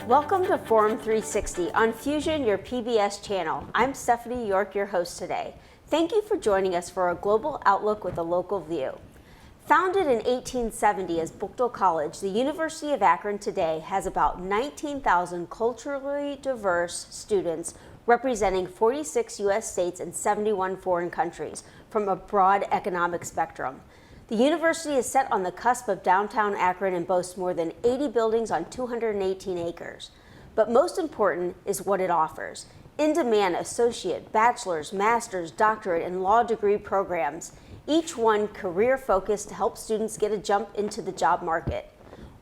Welcome to Forum 360 on Fusion, your PBS channel. I'm Stephanie York, your host today. Thank you for joining us for a global outlook with a local view. Founded in 1870 as Buchtel College, the University of Akron today has about 19,000 culturally diverse students representing 46 U.S. states and 71 foreign countries from a broad economic spectrum. The university is set on the cusp of downtown Akron and boasts more than 80 buildings on 218 acres. But most important is what it offers. In-demand associate, bachelor's, master's, doctorate, and law degree programs, each one career-focused to help students get a jump into the job market.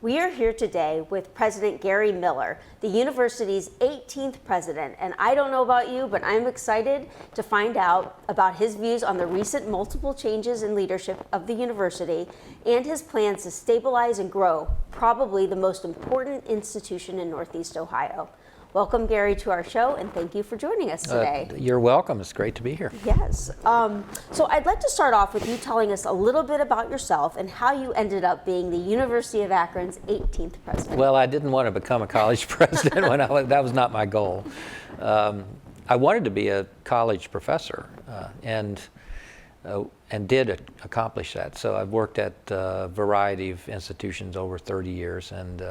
We are here today with President Gary Miller, the university's 18th president, and I don't know about you, but I'm excited to find out about his views on the recent multiple changes in leadership of the university and his plans to stabilize and grow probably the most important institution in Northeast Ohio. Welcome, Gary, to our show, and thank you for joining us today. You're welcome. It's great to be here. Yes. So I'd like to start off with you telling us a little bit about yourself and how you ended up being the University of Akron's 18th president. Well, I didn't want to become a college president that was not my goal. I wanted to be a college professor and did accomplish that. So I've worked at a variety of institutions over 30 years and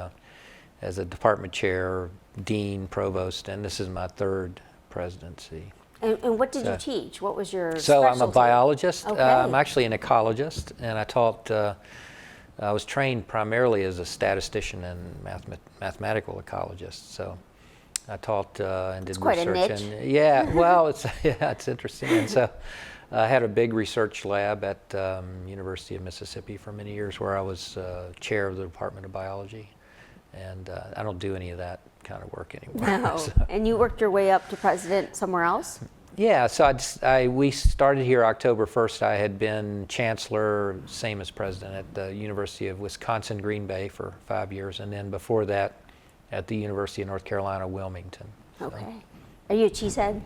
as a department chair, dean, provost, and this is my third presidency. And what did you teach? What was your So specialty? I'm a biologist. Okay. I'm actually an ecologist, and I taught. I was trained primarily as a statistician and mathematical ecologist. So I taught and did quite research. a niche. And yeah, well, it's interesting. And so I had a big research lab at University of Mississippi for many years, where I was chair of the Department of Biology. And I don't do any of that kind of work anymore. No. So. And you worked your way up to president somewhere else? Yeah, so we started here October 1st. I had been chancellor, same as president, at the University of Wisconsin, Green Bay for 5 years, and then before that at the University of North Carolina, Wilmington. So. Okay. Are you a cheesehead?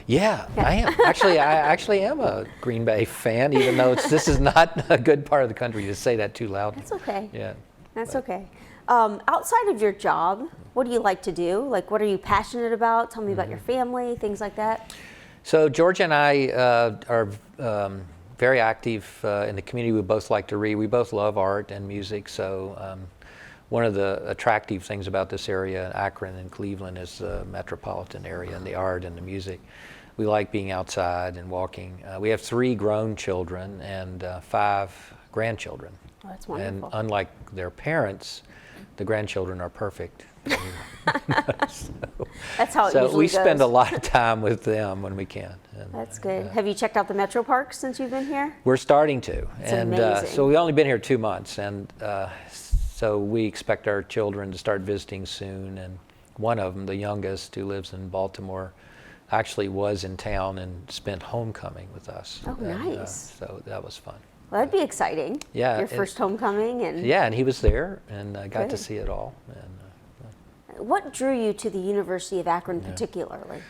Yeah, I am. I actually am a Green Bay fan, even though this is not a good part of the country to say that too loudly. That's okay. Yeah. That's okay. Outside of your job, what do you like to do? Like, what are you passionate about? Tell me about your family, things like that. So Georgia and I are very active in the community. We both like to read. We both love art and music. So one of the attractive things about this area, Akron and Cleveland, is the metropolitan area and the art and the music. We like being outside and walking. We have 3 grown children and 5 grandchildren. Oh, that's wonderful. And unlike their parents, the grandchildren are perfect. That's how it so usually we goes. spend a lot of time with them when we can. And, That's good. Have you checked out the Metro Parks since you've been here? we're starting to. It's and amazing. So we've only been here 2 months, and so we expect our children to start visiting soon. And one of them, the youngest, who lives in Baltimore, actually was in town and spent homecoming with us. Oh, and, nice. So that was fun. Well, that'd be exciting. Yeah, Your first homecoming. And Yeah, and he was there, and got to Good. see it all. And, what drew you to the University of Akron particularly?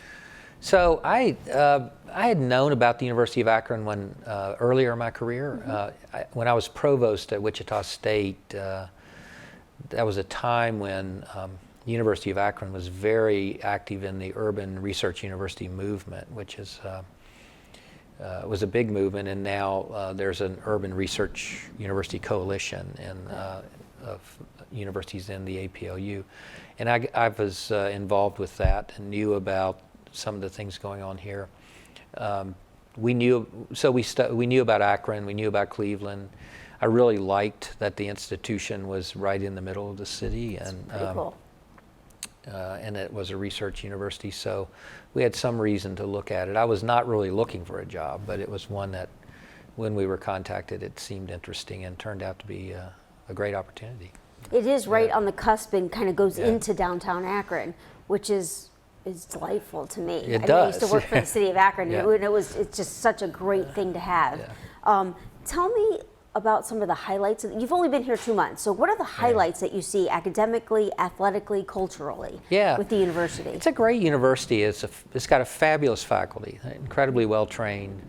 So I had known about the University of Akron when earlier in my career. When I was provost at Wichita State, that was a time when the University of Akron was very active in the urban research university movement, which is was a big movement, and now there's an urban research university coalition of universities in the APLU. And I was involved with that and knew about some of the things going on here. We knew about Akron, we knew about Cleveland. I really liked that the institution was right in the middle of the city, and Pretty cool. And it was a research university, so we had some reason to look at it. I was not really looking for a job, but it was one that, when we were contacted, it seemed interesting and turned out to be a great opportunity. It is right on the cusp and kind of goes Yeah. into downtown Akron, which is delightful to me. It I used to does. work for the city of Akron, Yeah. and it's just such a great thing to have. Yeah. Tell me about some of the highlights. You've only been here 2 months, so what are the highlights that you see academically, athletically, culturally with the university? It's a great university. It's got a fabulous faculty, incredibly well trained.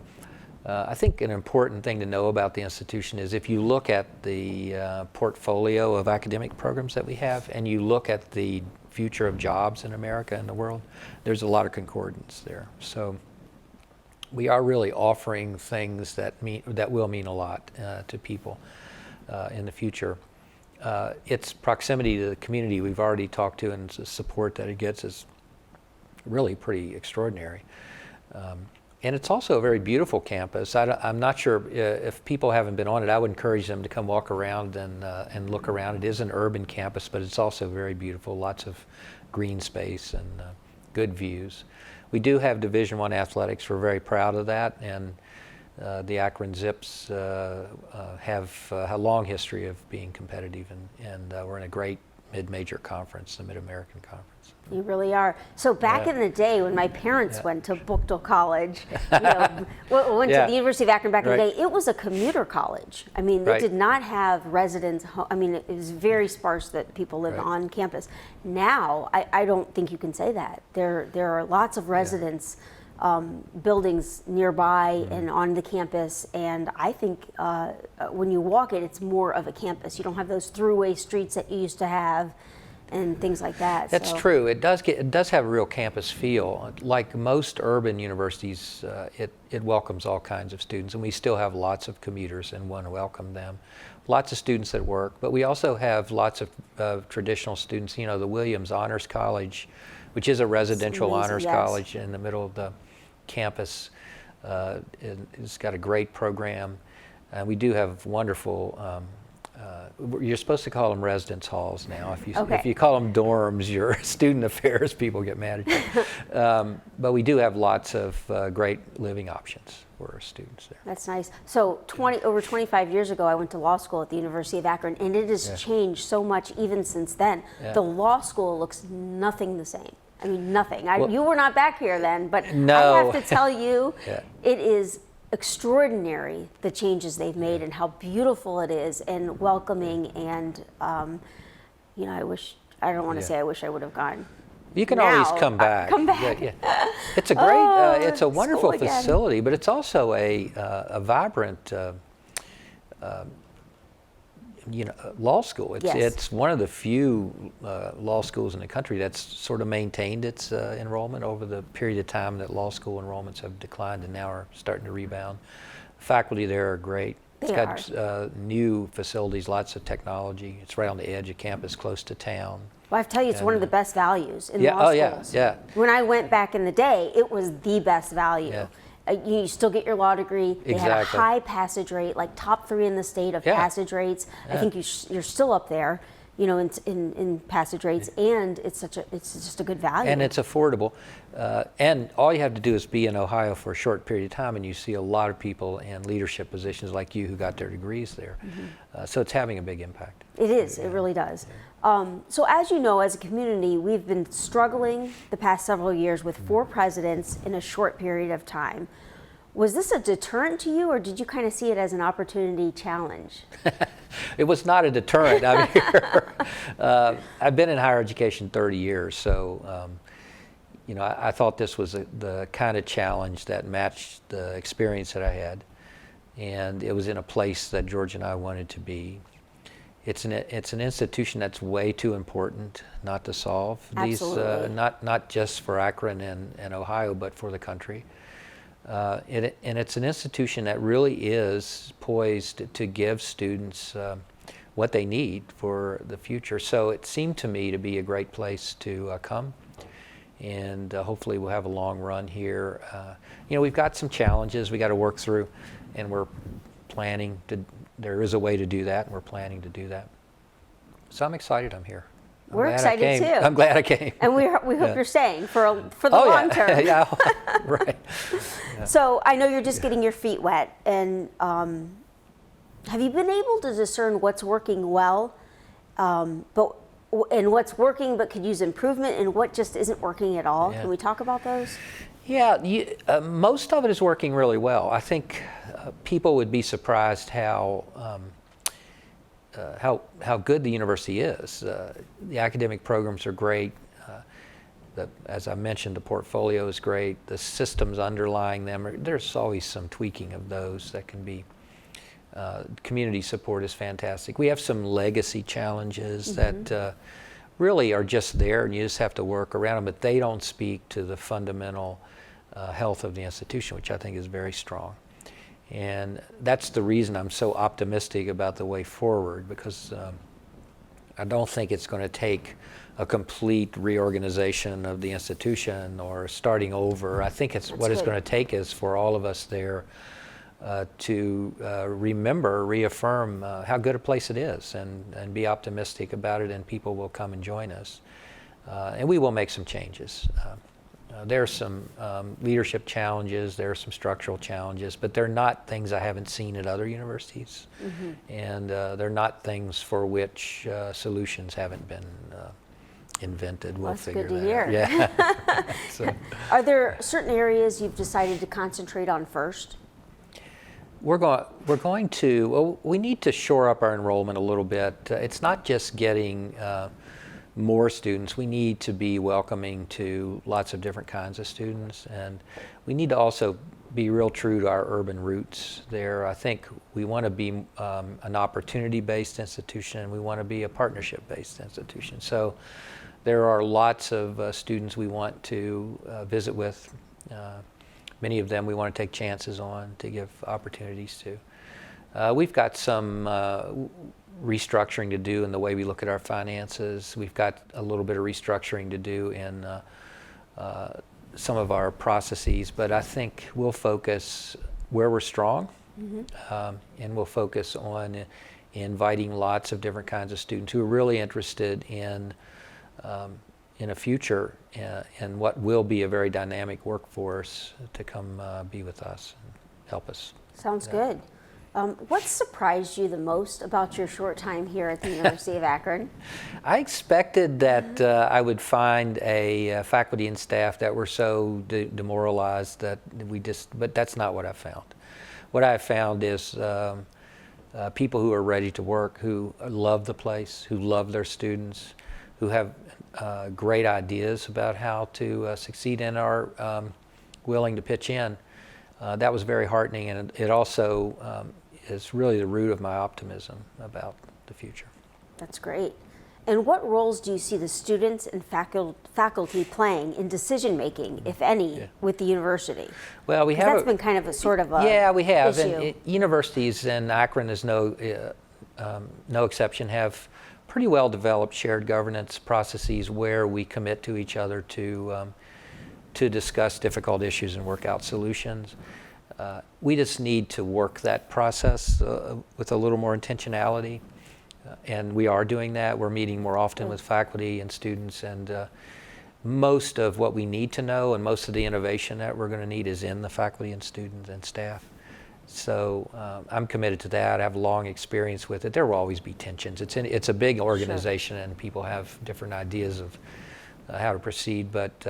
I think an important thing to know about the institution is if you look at the portfolio of academic programs that we have, and you look at the future of jobs in America and the world, there's a lot of concordance there. So we are really offering things that will mean a lot to people in the future. Its proximity to the community we've already talked to, and the support that it gets is really pretty extraordinary. And it's also a very beautiful campus. I'm not sure if people haven't been on it, I would encourage them to come walk around and look around. It is an urban campus, but it's also very beautiful, lots of green space and good views. We do have Division I athletics. We're very proud of that, and the Akron Zips have a long history of being competitive, and we're in a great mid-major conference, the Mid-American Conference. You really are. So back in the day when my parents went to Buchtel College, went to the University of Akron back in the day, it was a commuter college. I mean, they did not have residents. I mean, it was very sparse that people lived on campus. Now, I don't think you can say that. There are lots of residence buildings nearby and on the campus, and I think when you walk it, it's more of a campus. You don't have those throughway streets that you used to have and things like that. That's true. It does have a real campus feel. Like most urban universities, it welcomes all kinds of students, and we still have lots of commuters and want to welcome them. Lots of students that work, but we also have lots of traditional students. You know, the Williams Honors College, which is a residential honors college in the middle of the campus, it's got a great program. We do have wonderful, you're supposed to call them residence halls now. If you call them dorms, your student affairs people get mad at you. But we do have lots of great living options for our students there. That's nice. So over 25 years ago, I went to law school at the University of Akron, and it has changed so much even since then. The law school looks nothing the same. I mean, nothing. You were not back here then, but I have to tell you, it is extraordinary the changes they've made and how beautiful it is and welcoming. And you know, I don't want to say I wish I would have gone. You can always come back. Come back. It's a great, it's a wonderful facility, but it's also a vibrant. Law school. It's one of the few law schools in the country that's sort of maintained its enrollment over the period of time that law school enrollments have declined and now are starting to rebound. Faculty there are great. It's got new facilities, lots of technology. It's right on the edge of campus, close to town. Well, I have to tell you, it's one of the best values in law schools. When I went back in the day, it was the best value. You still get your law degree. They had a high passage rate, like top 3 in the state of passage rates. I think you're still up there, you know, in passage rates, and it's just a good value. And it's affordable, and all you have to do is be in Ohio for a short period of time, and you see a lot of people in leadership positions like you who got their degrees there. So it's having a big impact. It is. It really does. So as you know, as a community, we've been struggling the past several years with 4 presidents in a short period of time. Was this a deterrent to you, or did you kind of see it as an opportunity challenge? It was not a deterrent. I mean, I've been in higher education 30 years, so you know, I thought this was the kind of challenge that matched the experience that I had, and it was in a place that George and I wanted to be. It's an institution that's way too important not to solve. Absolutely. These not just for Akron and Ohio, but for the country. And it's an institution that really is poised to give students what they need for the future. So it seemed to me to be a great place to come, and hopefully we'll have a long run here. You know, we've got some challenges we got to work through, and we're planning to. There is a way to do that, and we're planning to do that. So I'm excited I'm here. We're excited too. I'm glad I came. And we hope you're staying for the long term. Yeah, right. So I know you're just getting your feet wet, and have you been able to discern what's working well, and what's working but could use improvement, and what just isn't working at all? Can we talk about those? Yeah, most of it is working really well. I think people would be surprised how good the university is. The academic programs are great. As I mentioned, the portfolio is great. The systems underlying them, there's always some tweaking of those that can be. Community support is fantastic. We have some legacy challenges that really are just there, and you just have to work around them, but they don't speak to the fundamental health of the institution, which I think is very strong. And that's the reason I'm so optimistic about the way forward, because I don't think it's going to take a complete reorganization of the institution or starting over. I think it's what it's going to take is for all of us there to reaffirm how good a place it is, and be optimistic about it, and people will come and join us. And we will make some changes. There are some leadership challenges, there are some structural challenges, but they're not things I haven't seen at other universities. And they're not things for which solutions haven't been invented. We'll figure that out. That's good to hear. So. Are there certain areas you've decided to concentrate on first? We're going to, well, we need to shore up our enrollment a little bit. It's not just getting more students. We need to be welcoming to lots of different kinds of students, and we need to also be real true to our urban roots there. I think we want to be an opportunity-based institution. We want to be a partnership-based institution. So there are lots of students we want to visit with. Many of them we want to take chances on, to give opportunities to. We've got some restructuring to do in the way we look at our finances. We've got a little bit of restructuring to do in some of our processes, but I think we'll focus where we're strong, and we'll focus on inviting lots of different kinds of students who are really interested in a future and what will be a very dynamic workforce to come be with us and help us. Sounds good. What surprised you the most about your short time here at the University of Akron? I expected that I would find a faculty and staff that were so demoralized that but that's not what I found. What I found is people who are ready to work, who love the place, who love their students, who have great ideas about how to succeed and are willing to pitch in. That was very heartening, and it also is really the root of my optimism about the future. That's great. And what roles do you see the students and faculty playing in decision making, if any, with the university? Well, that's been kind of a sort of a we have. issue. And universities, and Akron is no exception, have pretty well developed shared governance processes where we commit to each other to discuss difficult issues and work out solutions. We just need to work that process with a little more intentionality, and we are doing that. We're meeting more often with faculty and students, and most of what we need to know and most of the innovation that we're going to need is in the faculty and students and staff. So I'm committed to that. I have long experience with it. There will always be tensions. It's a big organization, and people have different ideas of how to proceed, but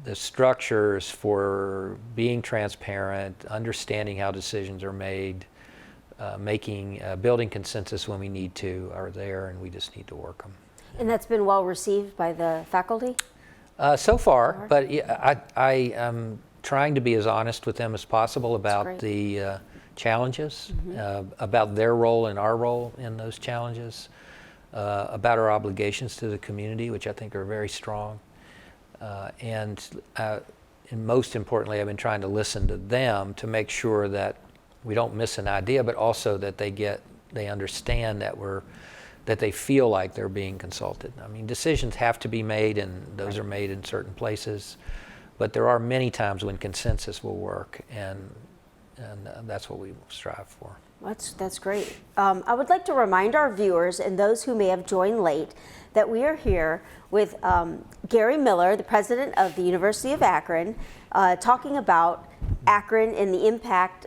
the structures for being transparent, understanding how decisions are made, building consensus when we need to are there, and we just need to work them. And that's been well received by the faculty? So far, but I am trying to be as honest with them as possible about the challenges, about their role and our role in those challenges, about our obligations to the community, which I think are very strong. And most importantly, I've been trying to listen to them to make sure that we don't miss an idea, but also that they understand that they feel like they're being consulted. I mean, decisions have to be made, and those are made in certain places, but there are many times when consensus will work, and that's what we strive for. That's great. I would like to remind our viewers and those who may have joined late that we are here with Gary Miller, the president of the University of Akron, talking about Akron and the impact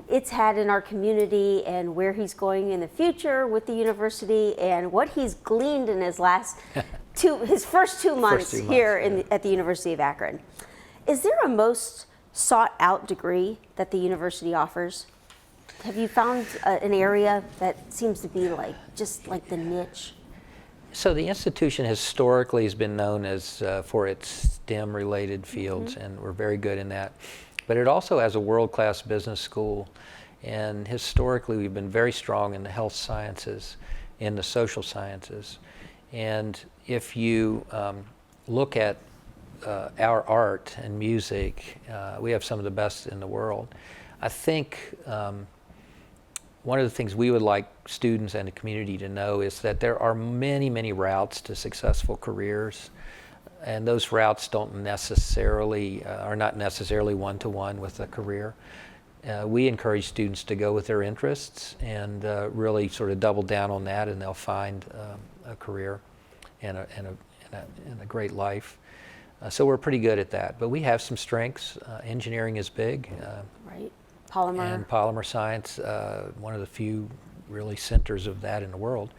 it's had in our community and where he's going in the future with the university and what he's gleaned in his his first two months here at the University of Akron. Is there a most sought out degree that the university offers? Have you found an area that seems to be just like the niche? So the institution historically has been known as for its STEM-related fields, and we're very good in that. But it also has a world-class business school, and historically we've been very strong in the health sciences, in the social sciences, And if you look at our art and music, we have some of the best in the world. I think one of the things we would like students and the community to know is that there are many, many routes to successful careers, and those routes don't necessarily, are not necessarily one-to-one with a career. We encourage students to go with their interests and really sort of double down on that, and they'll find a career and a great life. So we're pretty good at that, but we have some strengths. Engineering is big. Right. Polymer. And polymer science, one of the few really centers of that in the world.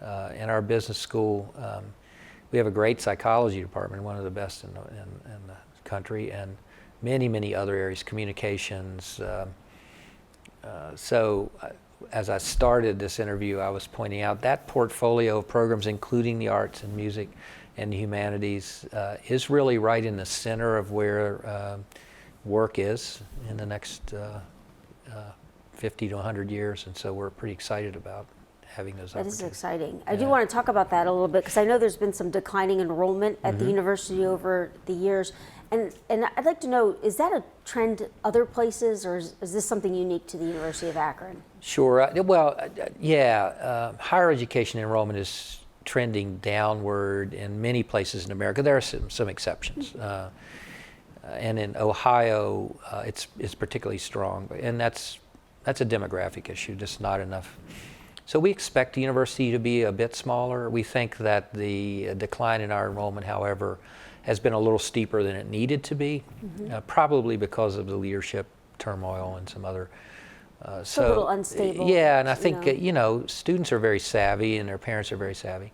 In our business school, we have a great psychology department, one of the best in the country, and many, many other areas, communications. So as I started this interview, I was pointing out that portfolio of programs, including the arts and music and the humanities, is really right in the center of where work is in the next 50 to 100 years, and so we're pretty excited about having those opportunities. That is exciting. I do want to talk about that a little bit, because I know there's been some declining enrollment at the university over the years, and I'd like to know, is that a trend other places, or is this something unique to the University of Akron? Sure. Higher education enrollment is trending downward in many places in America. There are some exceptions. And in Ohio, it's particularly strong, and that's a demographic issue, just not enough. So we expect the university to be a bit smaller. We think that the decline in our enrollment, however, has been a little steeper than it needed to be, probably because of the leadership turmoil and some other. It's a little unstable. Yeah, and I think students are very savvy, and their parents are very savvy.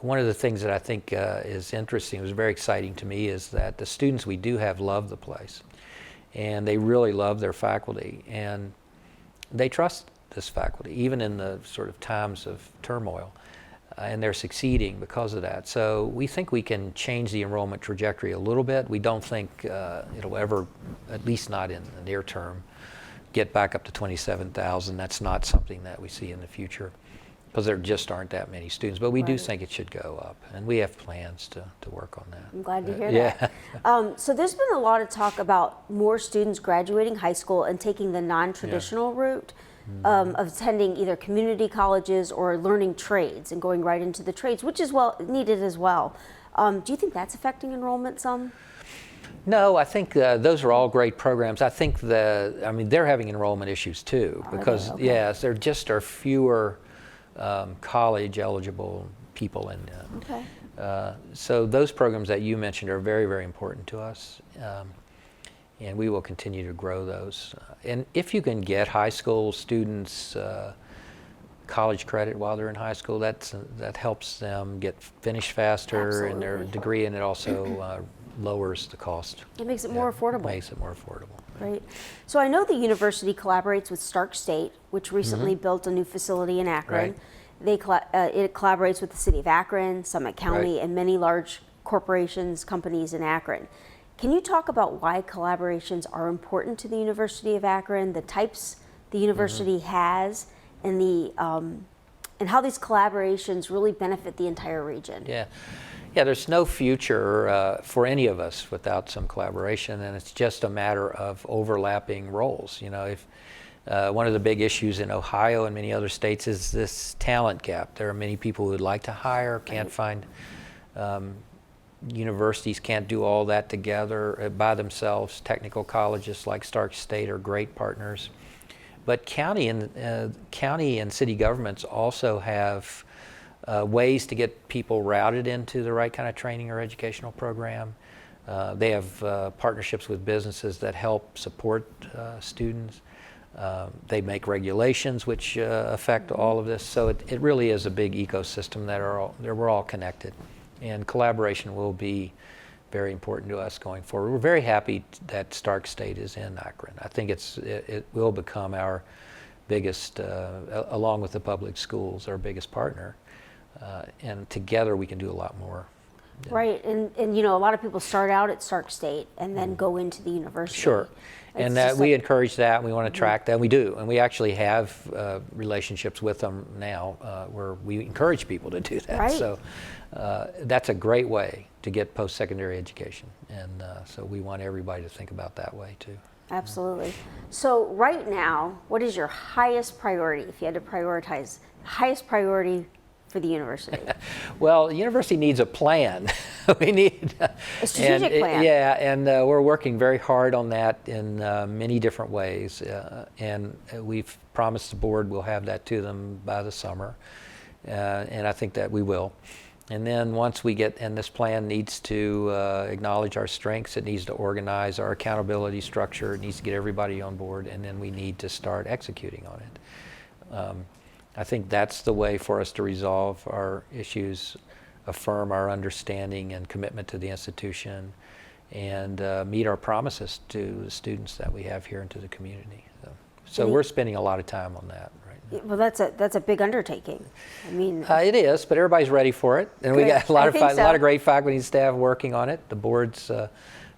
One of the things that I think is interesting, was very exciting to me, is that the students we do have love the place, and they really love their faculty, and they trust this faculty, even in the sort of times of turmoil, and they're succeeding because of that. So we think we can change the enrollment trajectory a little bit. We don't think it'll ever, at least not in the near term, get back up to 27,000. That's not something that we see in the future, because there just aren't that many students. But we do think it should go up, and we have plans to work on that. I'm glad to hear that. So there's been a lot of talk about more students graduating high school and taking the non-traditional route of attending either community colleges or learning trades and going right into the trades, which is needed as well. Do you think that's affecting enrollment some? No, I think those are all great programs. I think they're having enrollment issues too, because yes, there just are fewer college eligible people in so those programs that you mentioned are very, very important to us, and we will continue to grow those. And if you can get high school students college credit while they're in high school, that helps them get finished faster in their degree, and it also lowers the cost. It makes it more affordable. Makes it more affordable. Right. So I know the university collaborates with Stark State, which recently built a new facility in Akron. Right. It collaborates with the city of Akron, Summit County, and many large corporations, companies in Akron. Can you talk about why collaborations are important to the University of Akron, the types the university has, and and how these collaborations really benefit the entire region? Yeah, there's no future for any of us without some collaboration, and it's just a matter of overlapping roles. If one of the big issues in Ohio and many other states is this talent gap. There are many people who would like to hire, can't find. Universities can't do all that together by themselves. Technical colleges like Stark State are great partners, but county and city governments also have ways to get people routed into the right kind of training or educational program. They have partnerships with businesses that help support students. They make regulations which affect all of this. So it really is a big ecosystem that we're all connected. And collaboration will be very important to us going forward. We're very happy that Stark State is in Akron. I think it will become our biggest, along with the public schools, our biggest partner. And together we can do a lot more. Right, and a lot of people start out at Stark State and then go into the university. Sure. It's And just we like- encourage that, and we want to track that, and we do. And we actually have relationships with them now where we encourage people to do that. Right. So that's a great way to get post-secondary education. And so we want everybody to think about that way too. Absolutely. So right now, what is your highest priority, if you had to prioritize, highest priority for the university? Well, the university needs a plan. We need A strategic plan. Yeah, and we're working very hard on that in many different ways. And we've promised the board we'll have that to them by the summer. And I think that we will. And then once we get, and this plan needs to acknowledge our strengths, it needs to organize our accountability structure, it needs to get everybody on board, and then we need to start executing on it. I think that's the way for us to resolve our issues, affirm our understanding and commitment to the institution, and meet our promises to the students that we have here and to the community. So we're spending a lot of time on that right now. Well, that's a big undertaking. I mean, It is, but everybody's ready for it, and we Good. got a lot I of think so. lot of great faculty and staff working on it. The board's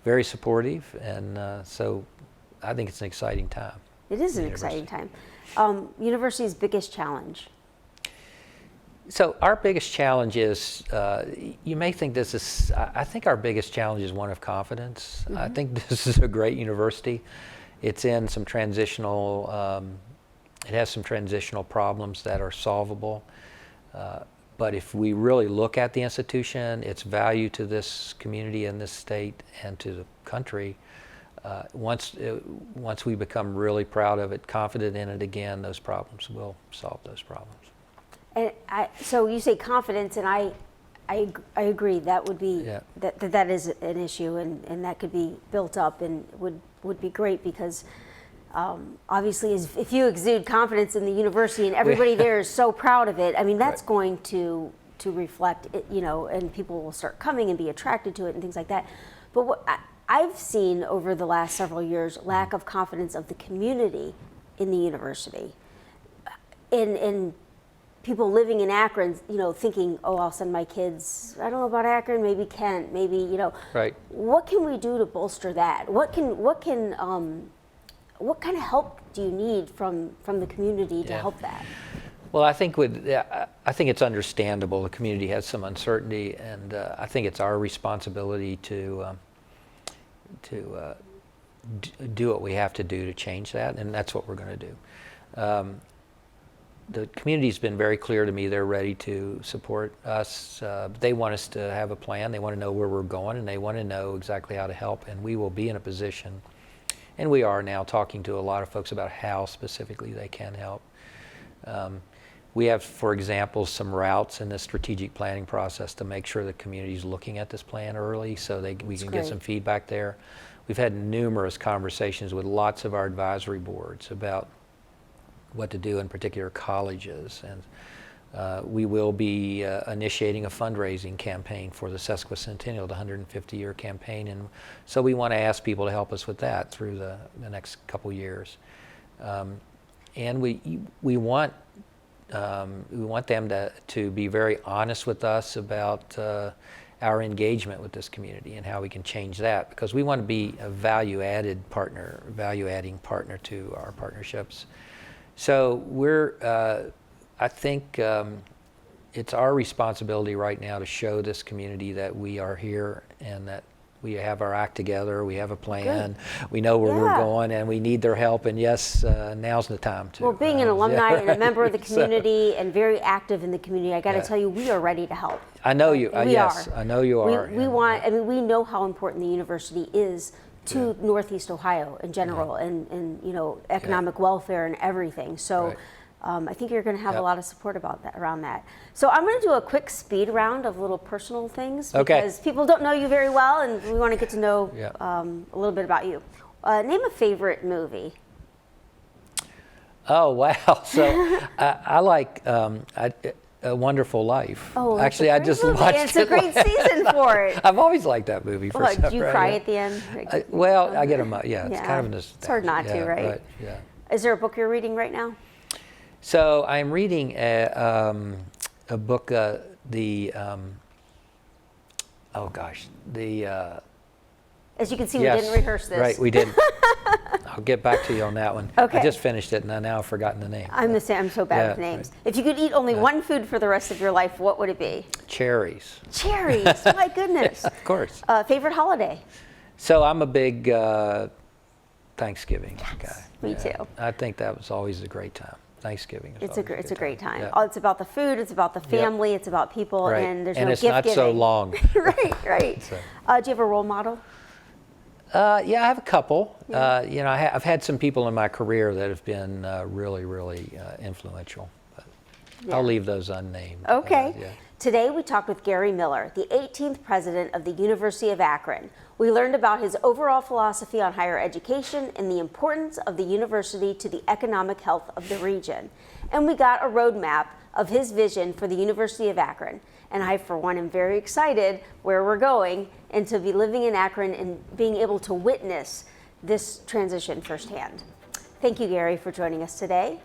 very supportive, and so I think it's an exciting time. it is an exciting time. University's biggest challenge. So our biggest challenge is, you may think this is, I think our biggest challenge is one of confidence. I think this is a great university. It's in some transitional, it has some transitional problems that are solvable. But if we really look at the institution, its value to this community and this state and to the country, once we become really proud of it, confident in it again, those problems will solve those problems. And so you say confidence, and I agree that would be Yeah. that is an issue, and that could be built up and would be great because obviously if you exude confidence in the university and everybody there is so proud of it, I mean that's going to reflect it, and people will start coming and be attracted to it and things like that. But what I've seen over the last several years, lack of confidence of the community in the university, in people living in Akron, thinking, oh, I'll send my kids, I don't know about Akron, maybe Kent, maybe, Right. What can we do to bolster that? What kind of help do you need from the community to Yeah. help that? Well, I think it's understandable. The community has some uncertainty, and I think it's our responsibility to do what we have to do to change that, and that's what we're going to do. The community's been very clear to me they're ready to support us. They want us to have a plan. They want to know where we're going, and they want to know exactly how to help, and we will be in a position, and we are now talking to a lot of folks about how specifically they can help. We have, for example, some routes in the strategic planning process to make sure the community is looking at this plan early so we can get some feedback there. We've had numerous conversations with lots of our advisory boards about what to do in particular colleges, and we will be initiating a fundraising campaign for the sesquicentennial, the 150-year campaign, and so we want to ask people to help us with that through the next couple years. And we want them to be very honest with us about our engagement with this community and how we can change that, because we want to be a value-adding partner to our partnerships. So I think it's our responsibility right now to show this community that we are here and that we have our act together, we have a plan, we know where we're going, and we need their help, and yes, now's the time to. Well, being an alumni and a member of the community and very active in the community, I got to tell you, we are ready to help. I know you, Yes, I know you are. We know how important the university is to Northeast Ohio in general, and economic welfare and everything. So I think you're going to have a lot of support around that. So I'm going to do a quick speed round of little personal things because people don't know you very well, and we want to get to know a little bit about you. Name a favorite movie. Oh wow! So I like A Wonderful Life. Oh, actually, I just watched it. It's a great season for it. I've always liked that movie. Did you cry at the end? Well, I get them. It's kind of a It's hard not to, right? Yeah. Is there a book you're reading right now? So I'm reading a book, Oh gosh, As you can see, yes, we didn't rehearse this. Right, we didn't. I'll get back to you on that one. Okay. I just finished it, and I now have forgotten the name. I'm the same. I'm so bad with names. Right. If you could eat only one food for the rest of your life, what would it be? Cherries. Cherries. My goodness. Of course. Favorite holiday? So I'm a big Thanksgiving guy. Me too. I think that was always a great time. Thanksgiving is it's a great time. Yeah. Oh, it's about the food, it's about the family, it's about people, Right. and there's and no it's gift not giving. so long. Right. So. Do you have a role model? Yeah, I have a couple. Yeah. I've had some people in my career that have been really influential. But I'll leave those unnamed. Okay. Yeah. Today we talked with Gary Miller, the 18th president of the University of Akron. We learned about his overall philosophy on higher education and the importance of the university to the economic health of the region. And we got a roadmap of his vision for the University of Akron. And I, for one, am very excited where we're going and to be living in Akron and being able to witness this transition firsthand. Thank you, Gary, for joining us today.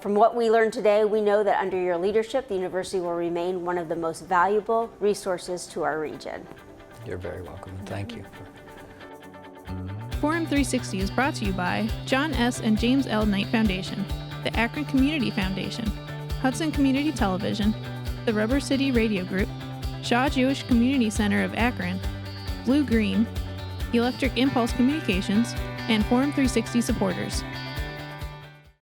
From what we learned today, we know that under your leadership, the university will remain one of the most valuable resources to our region. You're very welcome. Thank you. Forum 360 is brought to you by John S. and James L. Knight Foundation, the Akron Community Foundation, Hudson Community Television, the Rubber City Radio Group, Shaw Jewish Community Center of Akron, Blue Green, Electric Impulse Communications, and Forum 360 supporters.